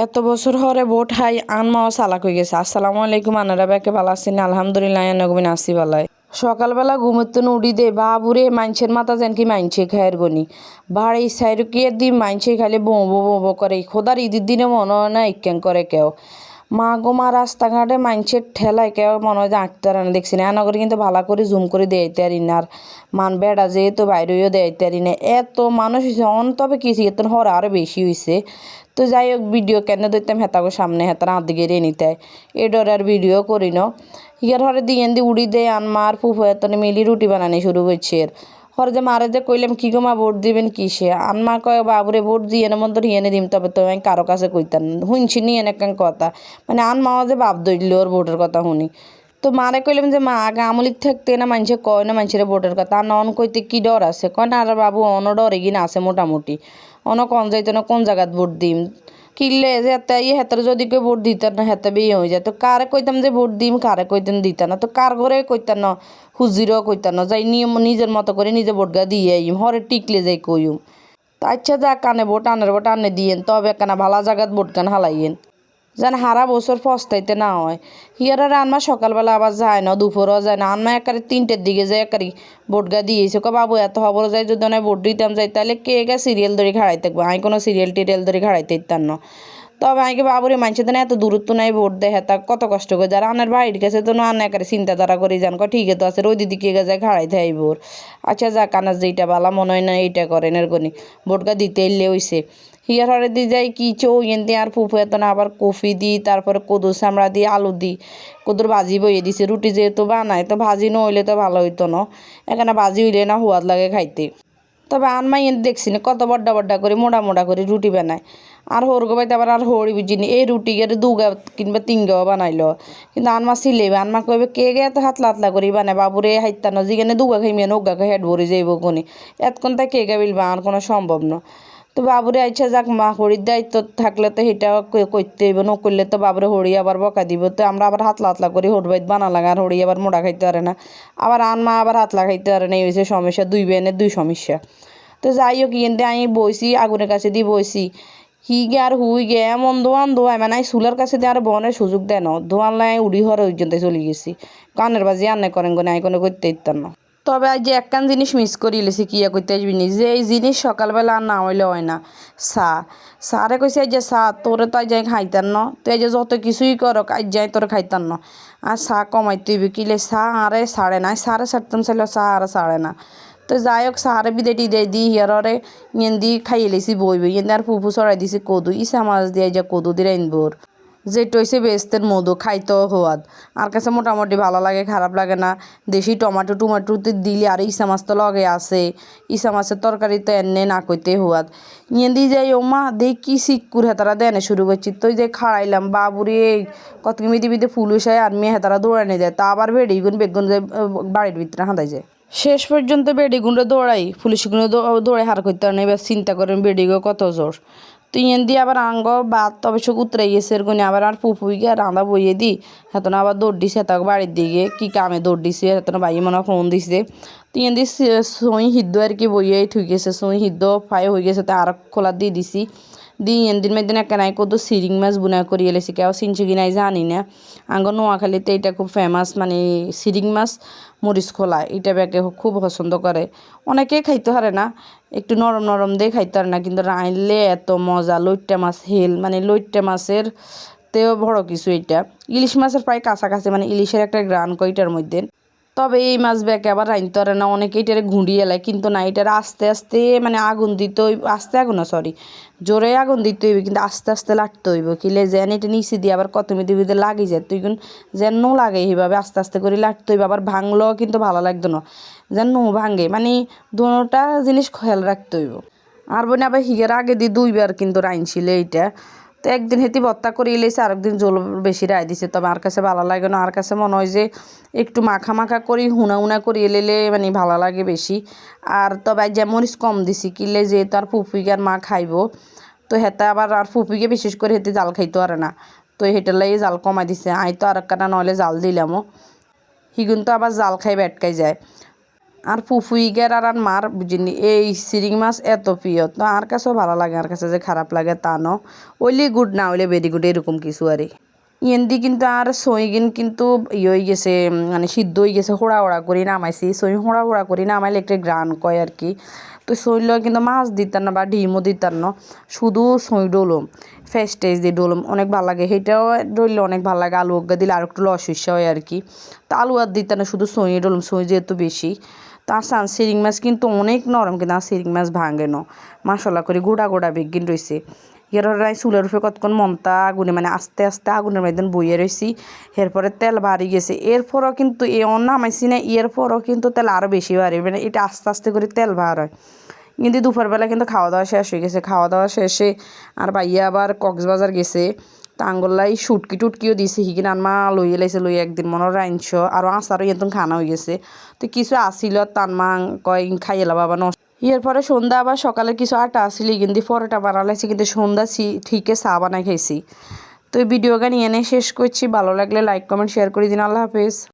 এত বছর হরে boat high আনমাও চালাক হয়ে গেছে। আসসালামু আলাইকুম, আনারা ব্যাকে ভালো আছেন? আলহামদুলিল্লাহ নগমিন আসি বালাই। সকালবেলা ঘুমোতে উড়ি দে বাবুরে মাইনছের মাথা যেন কি মাইনছে খায়ের গনি বাড়ি সাইরুকিয়ে দি মাইনছে খালি বো বো বো বো করে খোদার ঈদের দিনে মনে হয় না ইক্যাং করে কেউ মা গো মা রাস্তাঘাটে মাইনছের ঠেলায় কেউ মনে হয় যে আঁকতে আর না দেখছি না নগরে কিন্তু ভালো করে জুম করে দেয়তে আর ইনার মান বেড়া যেহেতু বাইরেও দেয়তে আর না এত মানুষ হয়েছে অন তবে কিছু এত হরা আরও বেশি হয়েছে। তো যাই হোক ভিডিও কেন ধরতাম হেতাগো সামনে হেতার আদিকে রে নিতে এ ডর আর ভিডিও করি ন ইয়ার হরে দিয়ে দি উড়ি দেয় আনমার ফুফু এত মিলি রুটি বানানি শুরু করছে হরে যে মারে যে কইলাম কি গো মা ভোট দিবেন কিসে আনমা কয় বাবুরে ভোট দিয়ে এনে মন্দ হিয়েনে দিম তবে তো আমি কারো কাছে কইতাম শুনছি নি এনে কথা মানে আনমাও যে বাপ ধরল ওর ভোটের কথা শুনি। তো মারে কইলাম যে মা আগে আমলিক থাকতে না মানুষে কয় না মানুষের ভোটের কথা আর নন কইতে কি ডর আছে কয় না আর বাবু অন ডরে কিনা আছে মোটামুটি অন কোন যাইতো না কোন জায়গাত ভোট দিম কিনলে যে এত হেতার যদি কেউ ভোট দিতাম না হেতে বিয়ে হয়ে যায় তো কারে কইতাম যে ভোট দিম কারে কইতাম দিতাম না তো কার ঘরে কইতাম না হুজিরও কইতাম না যাই নিয়ম নিজের মতো করে নিজে ভোটগা দিয়ে আইম হরে টিকলে যাই কইম। তো আচ্ছা যা কানে ভোট আনে দিয়েন তবে কেনা ভালো জায়গাত ভোট কান হালাইয়েন যেন হারা বছর পস্তাইতে না হয়। হিয়ারা আনমা সকালবেলা আবার যায় না দুপুরও যায় না আনমা একারে 3টের দিকে যায় একারি ভোটগা দিয়েছে কো বাবু এত খবর যায় যদি না ভোট দিতাম যাই তাহলে কে গা সিরিয়াল ধরে খাড়াই থাকবো আমি কোনো সিরিয়াল টিরিয়াল ধরে খাড়াইতে ইতাম না। তবে আমাকে বাবুরে মানছে তো না এত দূরত্ব নাই ভোট দেয় হেতা কত কষ্ট করে যারা আনার বাড়ির কাছে তো না একারে চিন্তাধারা করে যান ঠিকই তো আছে ওই দিদি কে যায় খাড়াইতে আইবোর। আচ্ছা যা কানার যেইটা বালা মনে হয় না এইটা করেন এর গনি ভোটগা দিতে এলে হইছে হিয়ার হরে দি যাই কি চৌ এনতে আর ফুফু এত না আবার কফি দিই তারপরে কদু চামড়া দিই আলু দিই কদুর ভাজি বইয়ে দিছে রুটি যেহেতু বানায় তো ভাজি নইলে তো ভালো হইতো না এখানে ভাজি হইলে না হুয়াদ লাগে খাইতে। তবে আনমাই দেখছি না কত বড্ডা বড্ডা করে মোটা মোটা করে রুটি বানায় আর হোরগো বাইতে আবার আর হরি বুঝিনি এই রুটি গেলে 2 গা কিংবা 3 গাও বানাইলো কিন্তু আনমা সিলেবে আনমা কইবে কে গে এত হাতলা হাতলা করি বানায় বাবুরে হাইতা না যেখানে 2 গা খাইমিয়া 9 গা হেড ভরে যাইব কোনি এতক্ষণ তাই কে গে বিলবা আর কোনো সম্ভব না। তো বাবুরে আইসা যাক মা হরির দায়িত্ব থাকলে তো সেটা করতে হইব নকরলে তো বাবুরে হরি আবার বকা দিব তো আমরা আবার হাতলা হাতলা করি হরবাইত বানা লাগা আর হরি আবার মোড়া খাইতে পারে না আবার আনমা আবার হাতলা খাইতে পারে না এই হয়েছে সমস্যা 2 বেনের 2 সমস্যা। তো যাই হোক কিন্তু আমি বইছি আগুনের কাছে দিয়ে বইছি হিগে আর হুই গে এমন দোয়ান দোয়াই মানে আমি চুলার কাছে দিয়ে আর বনের সুযোগ দেয় না দোয়ান লাই উড়ি হরে ওইজনতে চলে গেছি কানের বাজি আন্নে করেন গনে আই কোনো করতে ইতাম না। তবে আজ যে একখান জিনিস মিস করি লেছি কিয়া করতে আসবি নি যে এই জিনিস সকালবেলা আর না হইলে হয় না চা সারে কইছে যে চা তোরে তো আজ যাই খাইতাম না তুই যে যত কিছুই করক আজ যাই তোরে খাইতাম না আর চা কমাইতে হইবে কিলে চা আরে ছাড়ে না সারে ছাড়তাম চাইলে চা আর ছাড়ে না। তো যাই হোক সারে বিদে টিদে দি হিয়ারে ইয়েন দি খাইয়ে লেছি বইবে ইয়েন আর ফুফু চড়াই দিছি কদু ইসা মাছ দিয়ে যে কদু দিয়ে আনবোর যেটা হয়েছে বেস্তের মধু খাইতেও হওয়াদ আর কাছে মোটামুটি ভালো লাগে খারাপ লাগে না দেশি টমাটো টুমাটোতে দিলে আর ইসা মাছ তো লগে আছে ইসা মাছের তরকারি তো এনে না কইতে হওয়াদ ইয়ে দিয়ে যাই ও মা দেখ কি শিকুর হেতারা দেনে শুরু করছি তো যে খাড়াইলাম বাবুরে কত মিদি বিদে ফুল উসায় আর মেয়ে হেতারা দৌড়ানি যায় তা আবার বেগুন বেগুন যায় বাড়ির ভিতরে হাঁদাই যায় শেষ পর্যন্ত বেডিগুনটা দৌড়াই পুলিশগুলো দৌড়াই হার করতে পারে না এবার চিন্তা করেন বেডিগো কত জোর তুই এন দিয়ে আবার আঙ্গ বাদ তবে সব উতরে গেছে এরকম আবার আর ফুফুইকে রাঁধা বইয়ে দিই হেতন আবার দৌড় দিছে তাকে বাড়ির দিকে কি কামে দৌড় দিছে হেতন ভাই মনে ফোন দিছে তুই এন দিয়ে সই সিদ্ধ আর কি বইয়ে থুই গেছে সই সিদ্ধ ফ্রাই হয়ে গেছে তা আর খোলা দিয়ে দিছি দিই এদিন মেদিন একাই কত সিরিং মাছ বুনা করিয়ে এলেছি কেউ চিনছি কি নাই জানি না আঙ্গ নোয়াখালীতে এটা খুব ফেমাস মানে সিরিং মাছ মরিচ খোলা এটা ব্যাকে খুব পছন্দ করে অনেকেই খাইতে পারে না একটু নরম নরম দিয়ে খাইতে পারে না কিন্তু রাঁধলে এত মজা লইট্টা মাছ হেল মানে লইট্টা মাছের তেও বড় কিছু এটা ইলিশ মাছের প্রায় কাছাকাছি মানে ইলিশের একটা গ্রান কইটার মধ্যে। তবে এই মাছ ব্যাকে আবার রাঁধতে পারে না অনেকে এটারে ঘুঁড়িয়ে এলায় কিন্তু না এটার আস্তে আস্তে মানে আগুন দিতে হইব আস্তে আগুন না সরি জোরে আগুন দিতে হইবে কিন্তু আস্তে আস্তে লাগতে হইব কিলে যেন এটা নিচে দিয়ে আবার কত মিদি বিদে লাগি যায় তুই কিন্তু যেন নো লাগে এইভাবে আস্তে আস্তে করে লাগতে হইবে আবার ভাঙলেও কিন্তু ভালো লাগতো না যেন নো ভাঙে মানে দুটা জিনিস খেয়াল রাখতে হইব। আর বোন আবার হিগের আগে দিয়ে 2বার কিন্তু রাঁধছিল এইটা তো একদিন হেতি ভর্তা করে এলেছে আরেকদিন জল বেশি রায় দিছে তবে আর কাছে ভালো লাগে না আর কাছে মনে হয় যে একটু মাখা মাখা করি হুনা হুনা করে এলেলে মানে ভালো লাগে বেশি। আর তবে যে মরিচ কম দিছি কিলে যেহেতু আর ফুফিকে আর মা খাইব তো হেতে আবার আর ফুফিকে বিশেষ করে হেতে জাল খাইতে পারে না তো হেটার লাগে জাল কমাই দিছে আই তো আর একটা নইলে জাল দিলামও হিগুন তো আবার জাল খাই বেটকাই যায়। আর ফুফুইগের আর মার বুঝিনি এই চিংড়ি মাছ এত প্রিয় তো আর কাছেও ভালো লাগে, আর কাছে যে খারাপ লাগে তা ন, ওইলি গুড না হইলে ভেরি গুড এরকম কিছু আর ইয়েন্দি কিন্তু আর সইগিন কিন্তু হয়ে গেছে, মানে সিদ্ধ হয়ে গেছে, হোড়া হোড়া করে নামাইছি। সই হোড়া হোড়া করে নামাইলে একটা গ্রান কয় আর কি। তো সইল কিন্তু মাছ দিতাম না বা ডিমও দিতাম না, শুধু সই ডলম ফ্রেশ টেস্ট দিয়ে ডলম অনেক ভালো লাগে, সেটাও ডললে অনেক ভালো লাগে। আলু অজ্ঞা দিলে আর একটু লসইসা হয় আর কি। তো আলু আর দিতাম না, শুধু সই ডলম, সই যেহেতু বেশি। তো আসান চিংড়ি মাছ কিন্তু অনেক নরম, কিন্তু আর চিংড়ি মাছ ভাঙে ন, মশলা করে গোড়া গোড়া বেগিন রয়েছে। রাই চুলের উপরে কতক্ষণ মমতা আগুনে মানে আস্তে আস্তে আগুনের মধ্যে বইয়ে রয়েছি। এরপরে তেল বাড়ি গেছে, এরপরও কিন্তু নামাইছি না, এরপরও কিন্তু তেল আরও বেশি বাড়ে, মানে এটা আস্তে আস্তে করে তেল বার হয়। কিন্তু দুপুরবেলা কিন্তু খাওয়া দাওয়া শেষ হয়ে গেছে, খাওয়া দাওয়া শেষে আর ভাইয়া আবার কক্সবাজার গেছে। তা আঙ্গল্লাই শুটকি টুটকিও দিছে, হিকিন আনমা লইয়ে লাইছে, লই একদিন মনে রাইনছ আরও আচারও এতন খানা হয়ে গেছে। তো কিছু আসিল তানমা কয় খাইয়েলা বাবা নষ্ট। এরপরে সন্ধ্যা আবার সকালে কিছু আটা আসিল, কিন্তু পরোটা বানালাইছি, কিন্তু সন্ধ্যা ঠিকই চা বানাই খাইছি। তো এই ভিডিওটা নিয়ে এনে শেষ করছি, ভালো লাগলে লাইক কমেন্ট শেয়ার করে দিন। আল্লাহ হাফেজ।